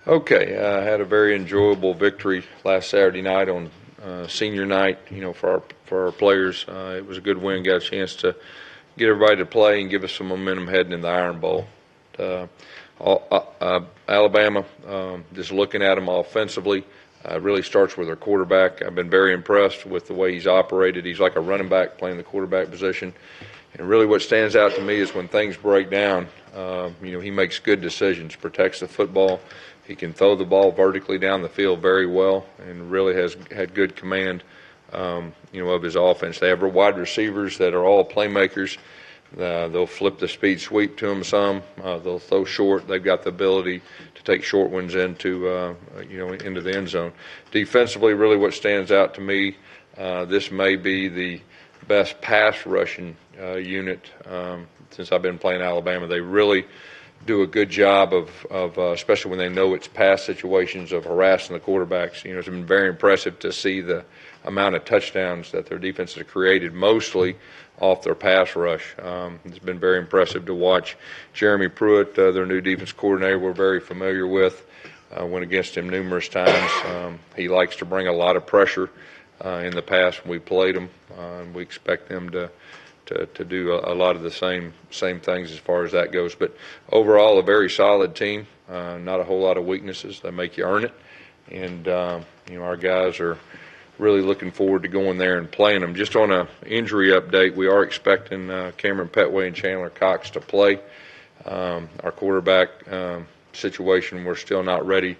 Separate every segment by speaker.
Speaker 1: Okay, I had a very enjoyable victory last Saturday night on senior night. For our players, it was a good win. Got a chance to get everybody to play and give us some momentum heading in the Iron Bowl. Uh, Alabama, just looking at them offensively, really starts with their quarterback. I've been very impressed with the way he's operated. He's like a running back playing the quarterback position. And really what stands out to me is when things break down, he makes good decisions, protects the football. He can throw the ball vertically down the field very well and really has had good command, of his offense. They have wide receivers that are all playmakers. They'll flip the speed sweep to them some. They'll throw short. They've got the ability to take short ones into the end zone. Defensively, really what stands out to me, this may be the best pass rushing unit since I've been playing Alabama. They really do a good job of especially when they know it's pass situations, of harassing the quarterbacks. It's been very impressive to see the amount of touchdowns that their defense has created, mostly off their pass rush. It's been very impressive to watch. Jeremy Pruitt, their new defense coordinator, we're very familiar with. Went against him numerous times. He likes to bring a lot of pressure in the past when we played them. And we expect them to do a lot of the same things as far as that goes. But overall, a very solid team. Not a whole lot of weaknesses. They make you earn it. And, our guys are really looking forward to going there and playing them. Just on an injury update, we are expecting Kamryn, Pettway, and Chandler Cox to play. Our quarterback situation, we're still not ready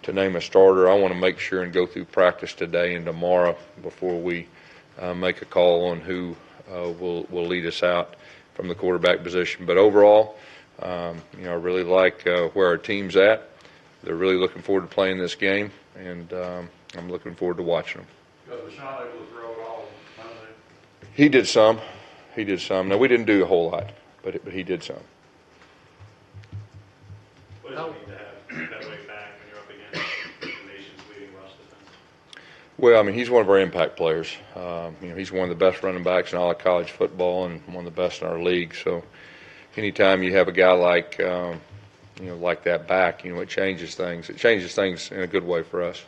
Speaker 1: to name a starter. I want to make sure and go through practice today and tomorrow before we make a call on who will lead us out from the quarterback position. But overall, I really like where our team's at. They're really looking forward to playing this game, and I'm looking forward to watching them.
Speaker 2: Was Sean able to throw it all Monday?
Speaker 1: He did some. Now, we didn't do a whole lot, but he did some.
Speaker 2: What does it mean to have that way back when you're up against the nation's leading rush defense?
Speaker 1: Well, he's one of our impact players. He's one of the best running backs in all of college football and one of the best in our league. So anytime you have a guy like that back, it changes things. It changes things in a good way for us.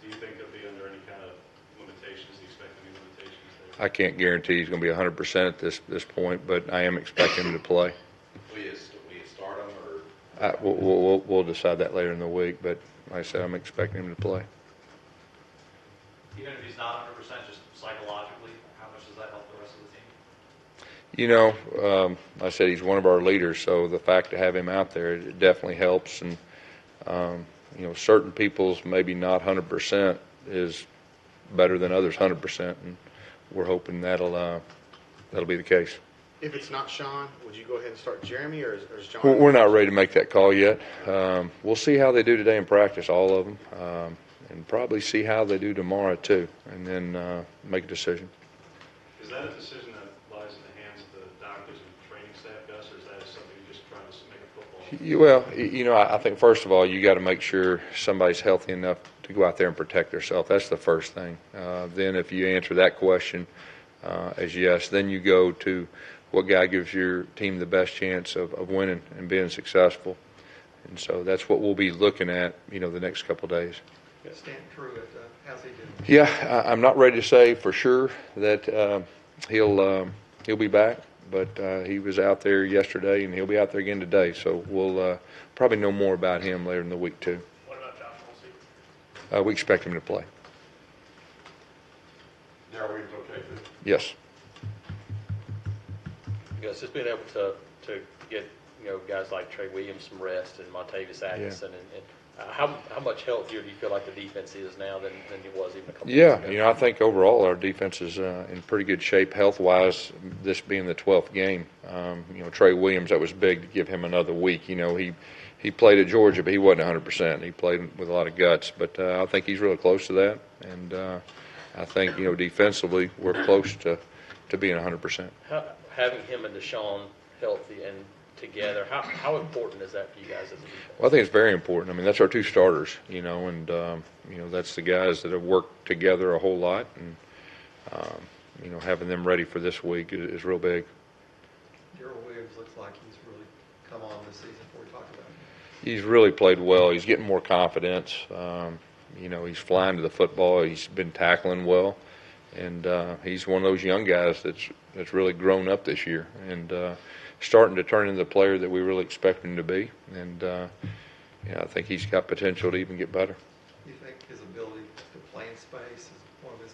Speaker 2: Do you think he'll be under any kind of limitations? Do you expect any limitations there?
Speaker 1: I can't guarantee he's going to be 100% at this point, but I am expecting him to play.
Speaker 3: Will you start him, or?
Speaker 1: We'll decide that later in the week, but like I said, I'm expecting him to play.
Speaker 4: Even if he's not 100%, just psychologically, how much does that help the rest of the team?
Speaker 1: I said he's one of our leaders, so the fact to have him out there, it definitely helps. And, certain people's maybe not 100% is better than others 100%, and we're hoping that'll be the case.
Speaker 5: If it's not Sean, would you go ahead and start Jeremy, or is John?
Speaker 1: We're not ready to make that call yet. We'll see how they do today in practice, all of them. And probably see how they do tomorrow too, and then make a decision.
Speaker 2: Is that a decision that lies in the hands of the doctors and training staff, Gus, or is that something you're just trying to make a football?
Speaker 1: Well, I think first of all you got to make sure somebody's healthy enough to go out there and protect themselves. That's the first thing. Then if you answer that question as yes, then you go to what guy gives your team the best chance of winning and being successful. And so that's what we'll be looking at, the next couple of days.
Speaker 6: Stanton Pruitt, how's he doing?
Speaker 1: Yeah, I'm not ready to say for sure that he'll be back, but he was out there yesterday, and he'll be out there again today. So we'll probably know more about him later in the week too.
Speaker 2: What about Josh Malzahn?
Speaker 1: We expect him to play.
Speaker 3: Darryl Williams okay too?
Speaker 1: Yes.
Speaker 7: Gus, just being able to get guys like Trey Williams some rest and Montavious Atkinson, and how much healthier do you feel like the defense is now than it was even a couple years ago?
Speaker 1: Yeah, I think overall our defense is in pretty good shape health-wise, this being the 12th game. Trey Williams, that was big to give him another week. He played at Georgia, but he wasn't 100%. He played with a lot of guts, but I think he's really close to that. And I think, defensively we're close to being 100%.
Speaker 7: Having him and Deshaun healthy and together, how important is that for you guys as a defense?
Speaker 1: Well, I think it's very important. That's our two starters, and that's the guys that have worked together a whole lot, and having them ready for this week is real big.
Speaker 6: Darryl Williams looks like he's really come on this season before we talk about him.
Speaker 1: He's really played well. He's getting more confidence. He's flying to the football. He's been tackling well, and he's one of those young guys that's really grown up this year and starting to turn into the player that we really expect him to be. And I think he's got potential to even get better.
Speaker 6: Do you think his ability to play in space is one of his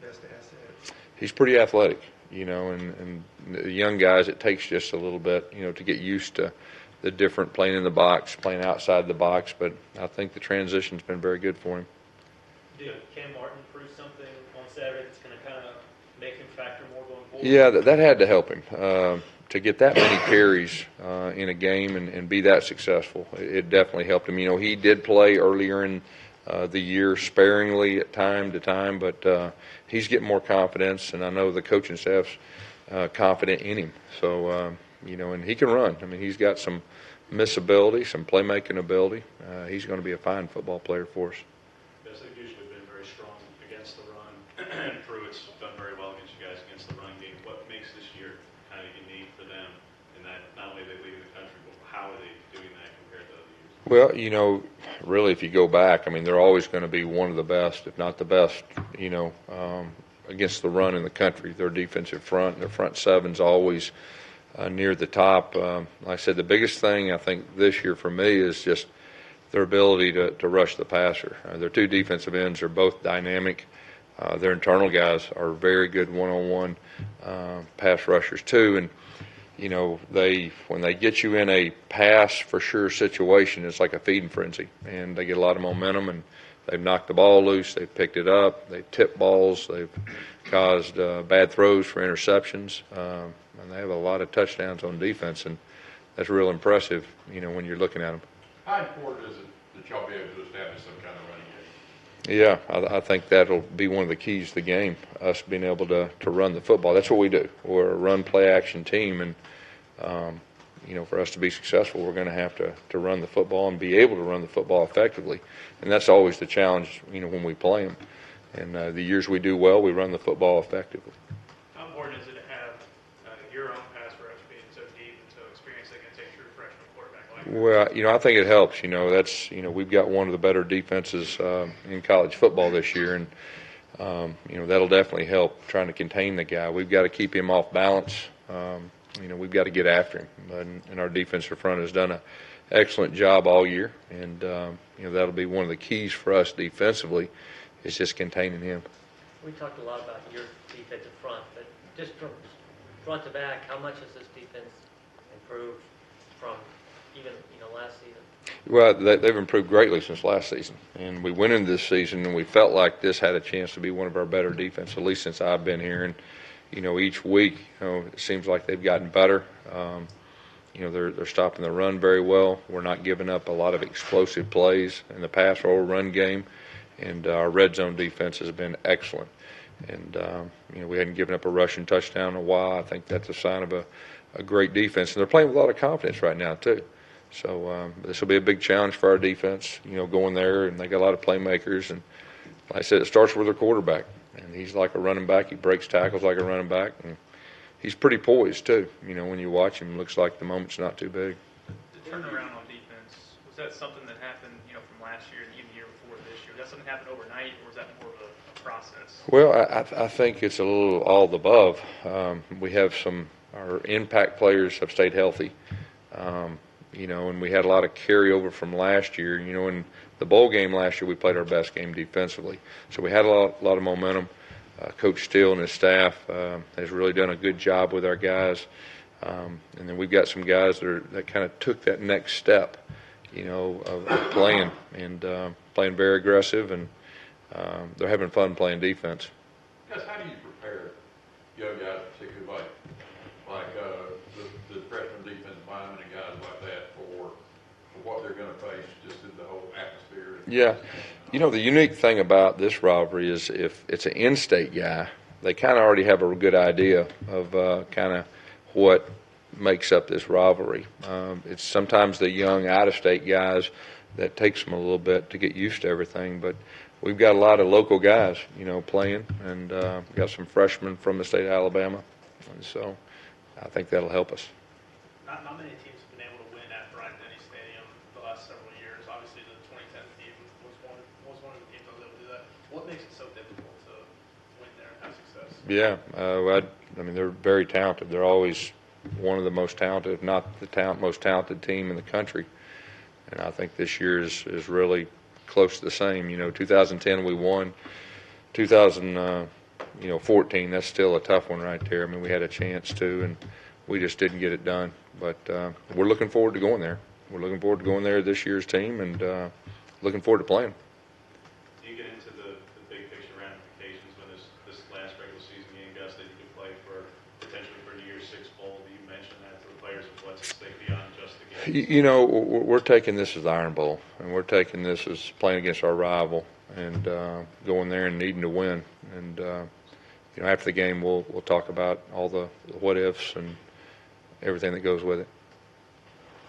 Speaker 6: best assets?
Speaker 1: He's pretty athletic, and the young guys, it takes just a little bit, to get used to the different playing in the box, playing outside the box, but I think the transition's been very good for him.
Speaker 8: Did Cam Martin prove something on Saturday that's going to kind of make him factor more going forward?
Speaker 1: Yeah, that had to help him. To get that many carries in a game and be that successful, it definitely helped him. He did play earlier in the year sparingly at time to time, but he's getting more confidence, and I know the coaching staff's confident in him. So, and he can run. I mean, he's got some missability, some playmaking ability. He's going to be a fine football player for us.
Speaker 2: Yes, they've usually been very strong against the run. Pruitt's done very well against you guys against the run game. What makes this year kind of unique for them in that not only are they leading the country, but how are they doing that compared to other years?
Speaker 1: Well, really, if you go back, I mean, they're always going to be one of the best, if not the best, against the run in the country. Their defensive front, their front seven's always near the top. Like I said, the biggest thing I think this year for me is just their ability to rush the passer. Their two defensive ends are both dynamic. Their internal guys are very good one-on-one pass rushers too. And when they get you in a pass for sure situation, it's like a feeding frenzy, and they get a lot of momentum, and they've knocked the ball loose, they've picked it up, they've tipped balls, they've caused bad throws for interceptions, and they have a lot of touchdowns on defense, and that's real impressive, when you're looking at them.
Speaker 3: How important is it that y'all be able to establish some kind of running game?
Speaker 1: Yeah, I think that'll be one of the keys to the game, us being able to run the football. That's what we do. We're a run, play, action team, and for us to be successful, we're going to have to run the football and be able to run the football effectively. And that's always the challenge, when we play them. And the years we do well, we run the football effectively.
Speaker 8: How important is it to have your own pass rush being so deep and so experienced against a true freshman quarterback like that?
Speaker 1: Well, I think it helps. That's we've got one of the better defenses in college football this year, and that'll definitely help trying to contain the guy. We've got to keep him off balance. We've got to get after him, and our defensive front has done an excellent job all year, and that'll be one of the keys for us defensively, is just containing him.
Speaker 9: We talked a lot about your defensive front, but just from front to back, how much has this defense improved from even last season?
Speaker 1: Well, they've improved greatly since last season, and we went into this season and we felt like this had a chance to be one of our better defenses, at least since I've been here. And each week, it seems like they've gotten better. They're stopping the run very well. We're not giving up a lot of explosive plays in the pass or run game, and our red zone defense has been excellent. And we hadn't given up a rushing touchdown in a while. I think that's a sign of a great defense, and they're playing with a lot of confidence right now too. So this will be a big challenge for our defense. Going there, and they got a lot of playmakers. And like I said, it starts with their quarterback. And he's like a running back. He breaks tackles like a running back. And he's pretty poised, too. When you watch him, it looks like the moment's not too big.
Speaker 8: The turnaround on defense, was that something that happened, from last year and even the year before this year? Was that something that happened overnight, or was that more of a process?
Speaker 1: Well, I think it's a little all the above. We have our impact players have stayed healthy. And we had a lot of carryover from last year. In the bowl game last year, we played our best game defensively. So we had a lot of momentum. Coach Steele and his staff has really done a good job with our guys. And then we've got some guys that kind of took that next step, of playing and playing very aggressive, and they're having fun playing defense.
Speaker 3: Gus, how do you prepare young guys, particularly like the freshman defense linemen and guys like that for what they're going to face just in the whole atmosphere?
Speaker 1: Yeah. The unique thing about this rivalry is if it's an in-state guy, they kind of already have a good idea of kind of what makes up this rivalry. It's sometimes the young out-of-state guys that takes them a little bit to get used to everything, but we've got a lot of local guys, playing, and got some freshmen from the state of Alabama, and so I think that'll help us.
Speaker 8: Not many teams have been able to win at Bryant Denny Stadium the last last several years. Obviously, the 2010 team was one of the teams that was able to do that. What makes it so difficult to win there and have success?
Speaker 1: Yeah, I mean, they're very talented. They're always one of the most talented, if not the most talented team in the country. And I think this year is really close to the same. 2010 we won. 2014, that's still a tough one right there. I mean, we had a chance to, and we just didn't get it done. But we're looking forward to going there. We're looking forward to going there, this year's team, and looking forward to playing.
Speaker 2: Do you get into the big picture ramifications when this last regular season game, Gus, that you could play for potentially for New Year's Six bowl? Do you mention that to the players of what's at stake beyond just the game?
Speaker 1: We're taking this as the Iron Bowl, and we're taking this as playing against our rival and going there and needing to win. And after the game, we'll talk about all the what ifs and everything that goes with it.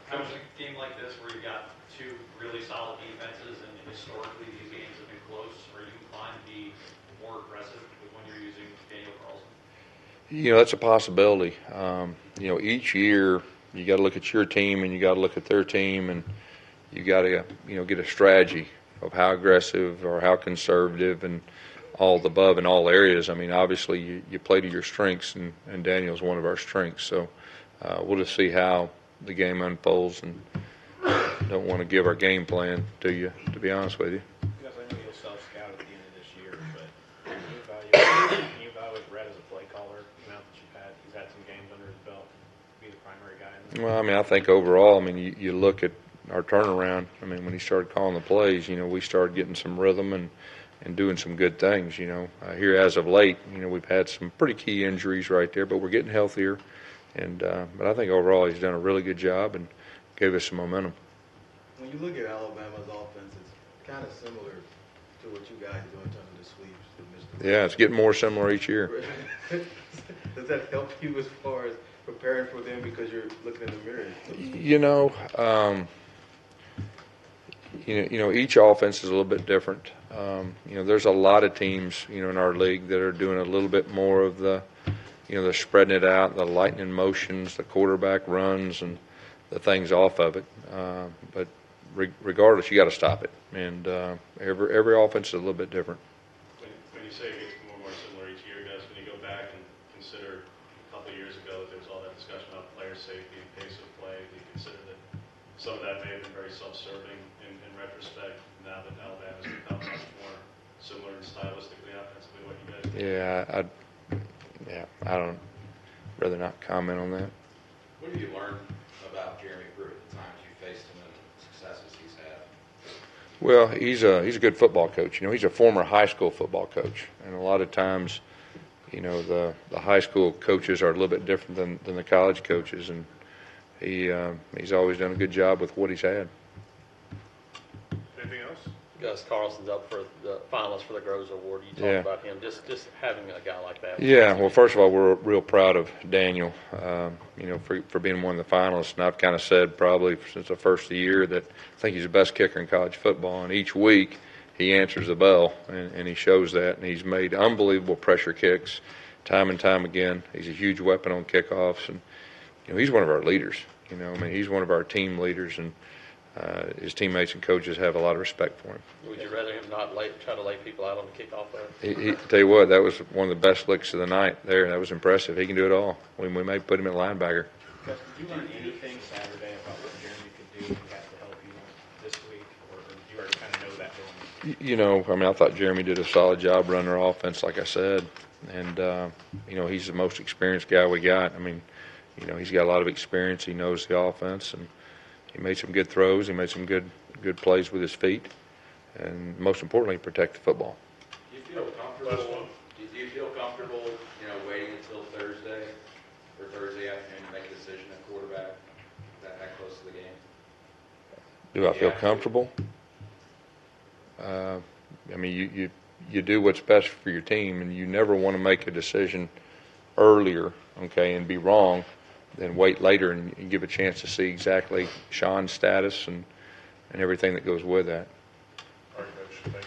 Speaker 4: How does a game like this, where you've got two really solid defenses, and historically these games have been close, are you inclined to be more aggressive when you're using Daniel Carlson?
Speaker 1: That's a possibility. Each year you got to look at your team and you got to look at their team, and you got to get a strategy of how aggressive or how conservative and all the above in all areas. I mean, obviously you play to your strengths, and Daniel's one of our strengths. So we'll just see how the game unfolds, and don't want to give our game plan to you, to be honest with you.
Speaker 5: Because I know you'll self-scout at the end of this year, but can you evaluate Brett as a play caller now that he's had some games under his belt, be the primary guy in this?
Speaker 1: Well, I mean, I think overall, I mean, you look at our turnaround. I mean, when he started calling the plays, we started getting some rhythm and doing some good things. Here as of late, we've had some pretty key injuries right there, but we're getting healthier. And but I think overall he's done a really good job and gave us some momentum.
Speaker 5: When you look at Alabama's offense, it's kind of similar to what you guys do in terms of the sweeps with Mr.
Speaker 1: Yeah, it's getting more similar each year.
Speaker 5: Does that help you as far as preparing for them because you're looking in the mirror?
Speaker 1: Each offense is a little bit different. There's a lot of teams, in our league that are doing a little bit more of the, they're spreading it out, the lightning motions, the quarterback runs, and the things off of it. But regardless, you got to stop it. And every offense is a little bit different.
Speaker 2: When you say it gets more and more similar each year, Gus, when you go back and consider a couple of years ago, there was all that discussion about player safety and pace of play. Do you consider that some of that may have been very self-serving in retrospect, now that Alabama's become much more similar and stylistically offensively what you guys do?
Speaker 1: I don't rather not comment on that.
Speaker 10: What have you learned about Jeremy Pruitt at the times you faced him and the successes he's had?
Speaker 1: Well, he's a good football coach. He's a former high school football coach, and a lot of times, the high school coaches are a little bit different than the college coaches, and he's always done a good job with what he's had.
Speaker 2: Anything else?
Speaker 7: Gus Carlson's up for the finalist for the Groves Award. You talked
Speaker 1: Yeah.
Speaker 7: about him, just having a guy like that.
Speaker 1: Yeah, well, first of all, we're real proud of Daniel, for being one of the finalists. And I've kind of said probably since the first of the year that I think he's the best kicker in college football. And each week he answers the bell, and he shows that. And he's made unbelievable pressure kicks time and time again. He's a huge weapon on kickoffs. And, he's one of our leaders. He's one of our team leaders. And his teammates and coaches have a lot of respect for him.
Speaker 7: Would you rather him not try to lay people out on the kickoff there?
Speaker 1: He tell you what, that was one of the best licks of the night there. That was impressive. He can do it all. We may put him at linebacker.
Speaker 5: Gus, did you learn anything Saturday about what Jeremy could do to help you this week, or do you already kind of know that going?
Speaker 1: I thought Jeremy did a solid job running our offense, like I said. And, he's the most experienced guy we got. He's got a lot of experience. He knows the offense, and he made some good throws. He made some good plays with his feet, and most importantly, protect the football.
Speaker 10: Do you feel comfortable? Do you feel comfortable, waiting until Thursday or Thursday afternoon to make a decision at quarterback that close to the game?
Speaker 1: Do I feel
Speaker 10: Yeah.
Speaker 1: comfortable? You do what's best for your team, and you never want to make a decision earlier, okay, and be wrong, then wait later and give a chance to see exactly Sean's status and everything that goes with that.
Speaker 2: All right, Coach. Thank you.